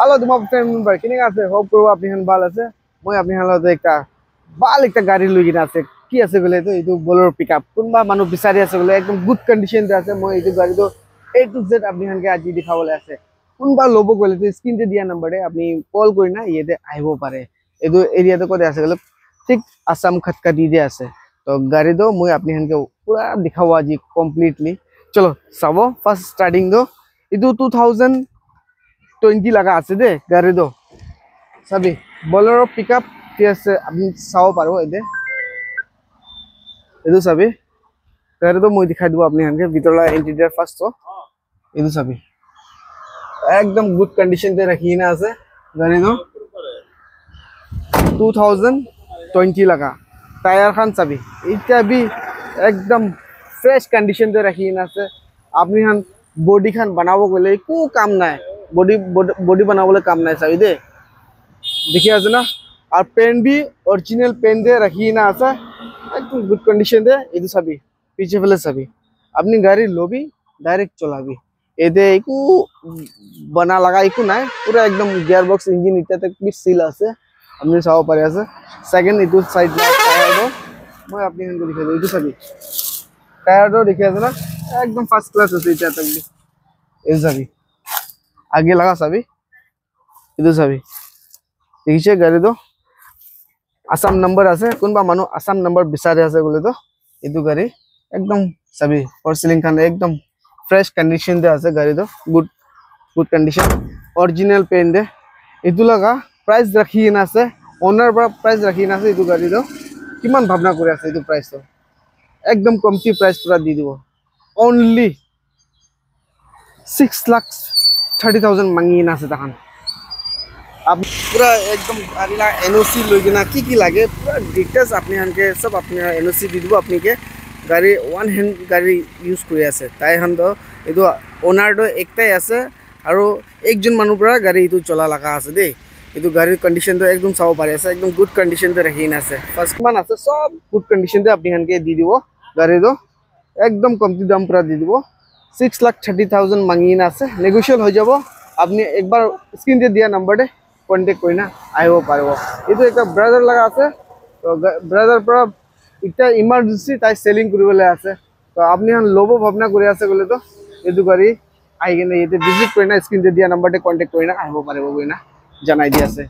Halo তোমার friend member কিনে আছে হোপ করব আপনি হান ভালো আছে মই আপনি হান লতে একটা গাড়ি লই কিনা আছে কি আছে বলে তো এইটো বোলেরো পিকআপ কোনবা মানুষ বিচাৰি আছে বলে একদম গুড কন্ডিশন তে আছে মই এইটো গাড়ি তো A to Z আপনি হানকে আজি দেখাবলে আছে কোনবা লব গলে তো স্ক্রিনতে দিয়া নাম্বারে আপনি কল করি না ইয়েতে আইব পারে এইটো এরিয়াতে কোতে আছে গলে ঠিক আসাম খটকা দি দে আছে তো গাড়ি তো মই আপনি হানকে পুরা দেখাবো আজি কমপ্লিটলি চলো সাবো ফার্স্ট স্টার্টিং দো এইটো 2020 লাগা আছে দে গাড়ি দো সাবি বোলেরো পিকআপ কি আছে আপনি চাও পারো এদে এদু সাবি গাড়ি তো মই দেখাই দিব আপনি হানকে ভিতরলা ইন্টেরিয়র ফার্স্ট তো এদু সাবি একদম গুড কন্ডিশন তে রাখি না আছে গাড়ি তো 2020 লাগা টায়ার খান সাবি এটা বি একদম ফ্রেশ কন্ডিশন তে রাখি না আছে আপনি হান বডি খান বানাবো গলে কো কাম নাই বডি बनावले काम नहीं साबी दे देखिए आज ना और पेन भी ओरिजिनल पेन दे रखी ना आसा एकदम गुड कंडीशन दे इधर सभी पीछे वाले सभी अपनी गाड़ी लो भी डायरेक्ट चला भी ये दे इको बना लगा इको ना पूरा एकदम गियर बॉक्स इंजन इतना तक भी सील आसे अपने साव पर आसे सेकंड इधर साइड में टायर दो मैं अपनी हन को दिखा दूं इधर सभी टायर दो देखिए आज ना एकदम फर्स्ट क्लास है इतना तक भी इधर सभी आगे लगा सभी इधर सभी देखिए गाड़ी तो आसाम नंबर আছে কোনবা মানুষ আসাম नंबर বিচাৰি আছে বলে তো এটো গাড়ি একদম সবই ফরসিলিং খান একদম ফ্রেশ কন্ডিশন দে আছে গাড়ি তো গুড কন্ডিশন অরিজিনাল পেন দে এটো লাগা প্রাইস রাখি না আছে ওনার পৰা প্ৰাইস ৰাখি না আছে এটো গাড়ি তো কিমান ভাবনা কৰি আছে এটো প্রাইস তো একদম কমতি প্রাইস পুরা দি দিব অনলি 6,30,000 মাঙ্গি না আছে তখন आप पूरा एकदम गाड़ी ला एनओसी लोगिना की लागे पूरा डिटेल्स अपनी हनके सब अपनी एनओसी दी দিব আপনি কে গাড়ি ওয়ান হ্যান্ড গাড়ি ইউজ কৰি আছে তাই হন তো এটো ওনাৰ তো একটাই আছে আৰু একজন মানুহ পৰা গাড়ি এটো চলা লাগা আছে দেই এটো গাড়িৰ কন্ডিশন তো একদম চাও পারে আছে একদম গুড কন্ডিশন তে রাখি না আছে ফার্স্ট মান আছে সব গুড কন্ডিশন তে আপনি হনকে দি দিব গাড়ি তো একদম কমতি দাম পুরা দি দিব 6,30,000 মাঙ্গি না আছে নেগোশিয়েবল হৈ যাব আপনি একবার স্ক্রিন তে দিয়া নাম্বারে কন্টাক্ট করি না আইব পারব এটো একটা ব্রাদার লাগা আছে তো ব্রাদার পর একটা ইমার্জেন্সি তাই সেলিং করিবলে আছে তো আপনি হান লোবো ভাবনা কৰি আছে গলে তো এটো গাড়ি আই কিনে এতে ভিজিট করি না স্ক্রিন তে দিয়া নাম্বারতে কন্টাক্ট করি না আইব পারব কই না জানাই দি আছে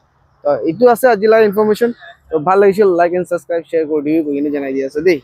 তো এটো আছে আজিলা ইনফরমেশন তো ভালো লাগিছিল লাইক এন্ড সাবস্ক্রাইব শেয়ার কৰি দিবি কই কিনে জানাই দি আছে দেই